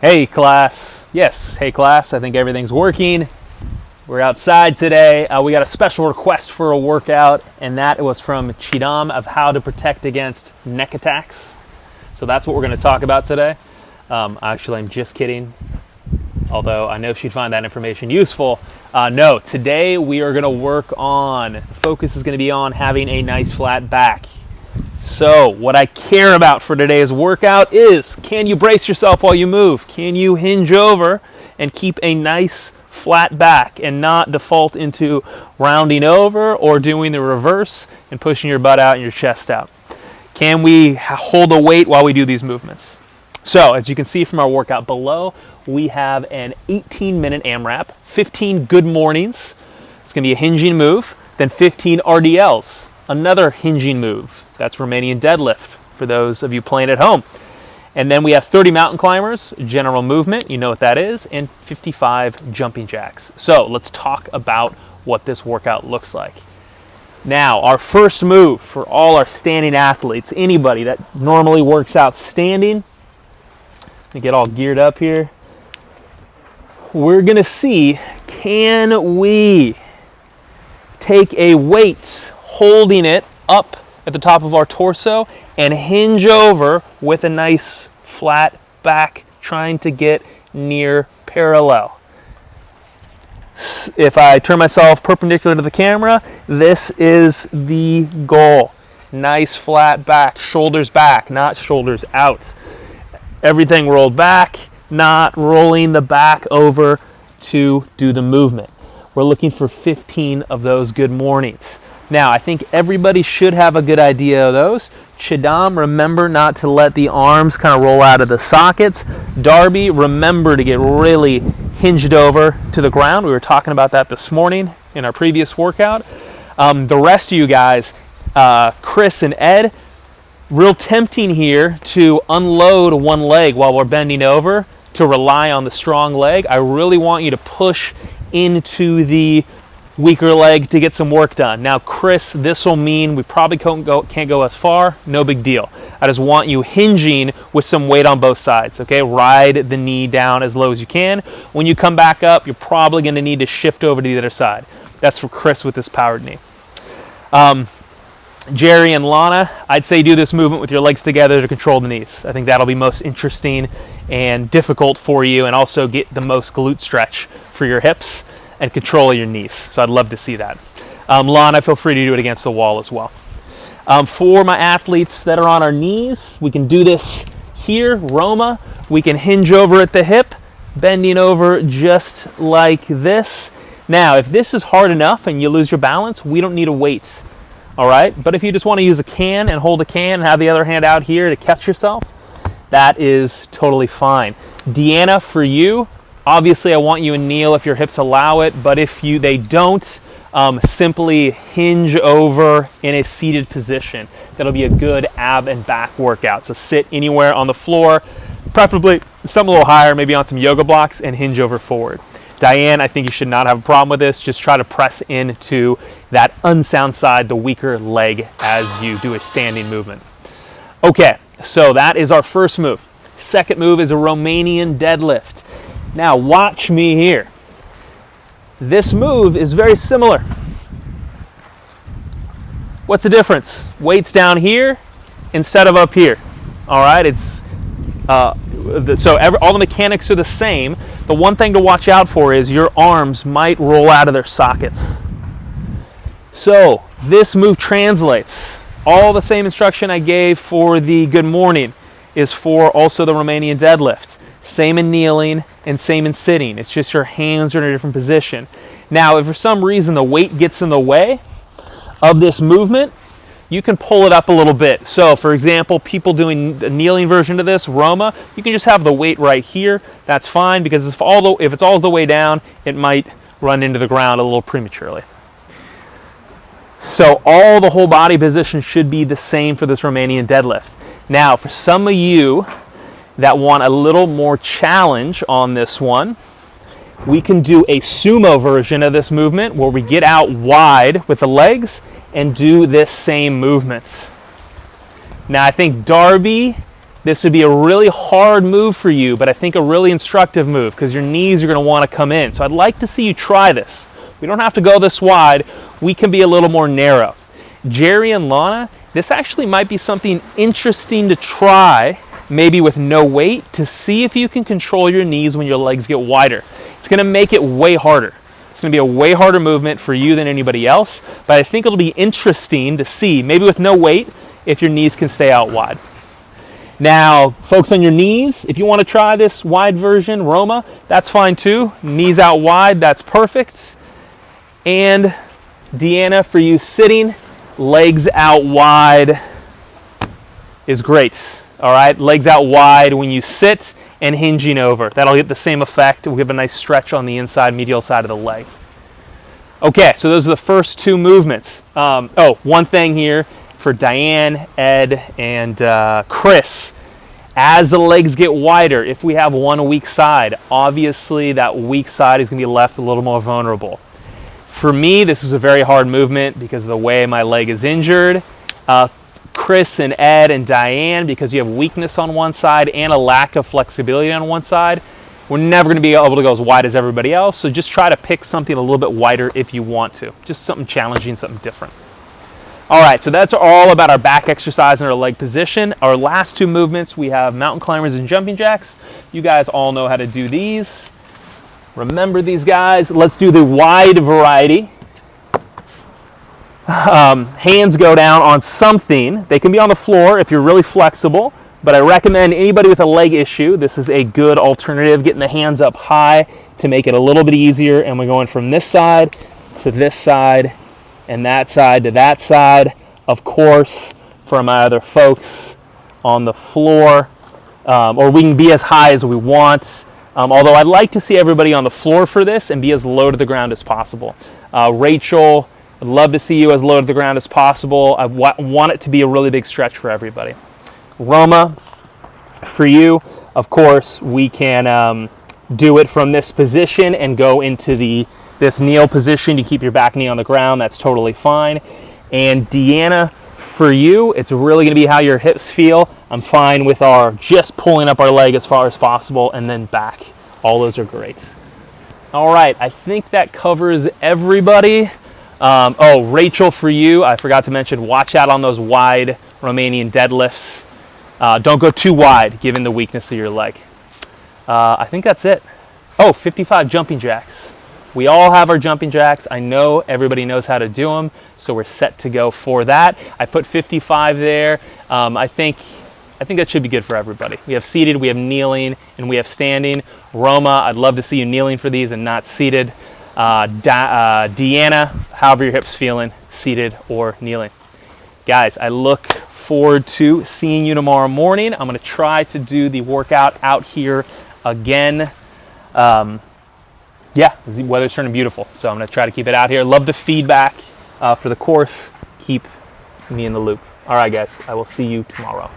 Hey class, yes, hey class, I think everything's working. We're outside today. We got a special request for a workout, and that was from Chidam of how to protect against neck attacks. So that's what we're going to talk about today. Actually, I'm just kidding, although I know she'd find that information useful. No, today we are going to work on, the focus is going to be on having a nice flat back. So what I care about for today's workout is, can you brace yourself while you move? Can you hinge over and keep a nice flat back and not default into rounding over or doing the reverse and pushing your butt out and your chest out? Can we hold a weight while we do these movements? So as you can see from our workout below, we have an 18-minute AMRAP, 15 good mornings. It's going to be a hinging move, then 15 RDLs, another hinging move. That's Romanian deadlift for those of you playing at home. And then we have 30 mountain climbers, general movement, you know what that is, and 55 jumping jacks. So let's talk about what this workout looks like. Now, our first move for all our standing athletes, anybody that normally works out standing, let me get all geared up here. We're gonna see, can we take a weight, holding it up at the top of our torso and hinge over with a nice flat back, trying to get near parallel. If I turn myself perpendicular to the camera, this is the goal. Nice flat back, shoulders back, not shoulders out. Everything rolled back, not rolling the back over to do the movement. We're looking for 15 of those good mornings. Now, I think everybody should have a good idea of those. Chidam, remember not to let the arms kind of roll out of the sockets. Darby, remember to get really hinged over to the ground. We were talking about that this morning in our previous workout. The rest of you guys, Chris and Ed, real tempting here to unload one leg while we're bending over to rely on the strong leg. I really want you to push into the weaker leg to get some work done. Now, Chris, this will mean we probably can't go as far. No big deal. I just want you hinging with some weight on both sides, okay? Ride the knee down as low as you can. When you come back up, you're probably going to need to shift over to the other side. That's for Chris with this powered knee. Jerry and Lana, I'd say do this movement with your legs together to control the knees. I think that'll be most interesting and difficult for you, and also get the most glute stretch for your hips and control your knees. So I'd love to see that. Lana, feel free to do it against the wall as well. For my athletes that are on our knees, we can do this here, Roma. We can hinge over at the hip, bending over just like this. Now, if this is hard enough and you lose your balance, we don't need a weight, all right? But if you just want to use a can and hold a can and have the other hand out here to catch yourself, that is totally fine. Deanna, for you, obviously, I want you to kneel if your hips allow it, but if they don't, simply hinge over in a seated position. That'll be a good ab and back workout. So sit anywhere on the floor, preferably some a little higher, maybe on some yoga blocks, and hinge over forward. Diane, I think you should not have a problem with this. Just try to press into that unsound side, the weaker leg, as you do a standing movement. Okay, so that is our first move. Second move is a Romanian deadlift. Now watch me here. This move is very similar. What's the difference? Weight's down here instead of up here. All right, it's all the mechanics are the same. The one thing to watch out for is your arms might roll out of their sockets. So this move translates. All the same instruction I gave for the good morning is for also the Romanian deadlift. Same in kneeling and same in sitting. It's just your hands are in a different position. Now, if for some reason the weight gets in the way of this movement, you can pull it up a little bit. So, for example, people doing the kneeling version of this, Roma, you can just have the weight right here. That's fine, because if it's all the way down, it might run into the ground a little prematurely. So all the whole body position should be the same for this Romanian deadlift. Now, for some of you that want a little more challenge on this one, we can do a sumo version of this movement where we get out wide with the legs and do this same movement. Now, I think Darby This would be a really hard move for you, but I think a really instructive move because your knees are going to want to come in. So I'd like to see you try this. We don't have to go this wide. We can be a little more narrow. Jerry and Lana, this actually might be something interesting to try, maybe with no weight, to see if you can control your knees when your legs get wider. It's going to make it way harder. It's going to be a way harder movement for you than anybody else, but I think it'll be interesting to see, maybe with no weight, if your knees can stay out wide. Now, folks on your knees, if you want to try this wide version, Roma, that's fine too. Knees out wide, that's perfect. And Deanna, for you sitting, legs out wide is great. All right, legs out wide when you sit and hinging over. That'll get the same effect. We'll give a nice stretch on the inside medial side of the leg. Okay, so those are the first two movements. One thing here for Diane, Ed, and Chris. As the legs get wider, if we have one weak side, obviously that weak side is going to be left a little more vulnerable. For me, this is a very hard movement because of the way my leg is injured. Chris and Ed and Diane, because you have weakness on one side and a lack of flexibility on one side, we're never going to be able to go as wide as everybody else. So just try to pick something a little bit wider if you want to. Just something challenging, something different. All right, so that's all about our back exercise and our leg position. Our last two movements, we have mountain climbers and jumping jacks. You guys all know how to do these. Remember these guys. Let's do the wide variety. Hands go down on something. They can be on the floor if you're really flexible, but I recommend anybody with a leg issue, this is a good alternative, getting the hands up high to make it a little bit easier. And we're going from this side to this side and that side to that side. Of course, for my other folks on the floor, or we can be as high as we want. Although I'd like to see everybody on the floor for this and be as low to the ground as possible. Rachel, I'd love to see you as low to the ground as possible. I want it to be a really big stretch for everybody. Roma, for you, of course, we can do it from this position and go into this kneel position. You keep your back knee on the ground. That's totally fine. And Deanna, for you, it's really going to be how your hips feel. I'm fine with our just pulling up our leg as far as possible and then back. All those are great. All right, I think that covers everybody. Rachel, for you, I forgot to mention, watch out on those wide Romanian deadlifts. Don't go too wide given the weakness of your leg. I think that's it. 55 jumping jacks. We all have our jumping jacks. I know everybody knows how to do them, so we're set to go for that. I put 55 there. I think that should be good for everybody. We have seated, we have kneeling, and we have standing. Roma, I'd love to see you kneeling for these and not seated. Deanna, however your hips feeling, seated or kneeling. Guys, I look forward to seeing you tomorrow morning. I'm going to try to do the workout out here again. The weather's turning beautiful, so I'm going to try to keep it out here. Love the feedback for the course. Keep me in the loop. All right, guys, I will see you tomorrow.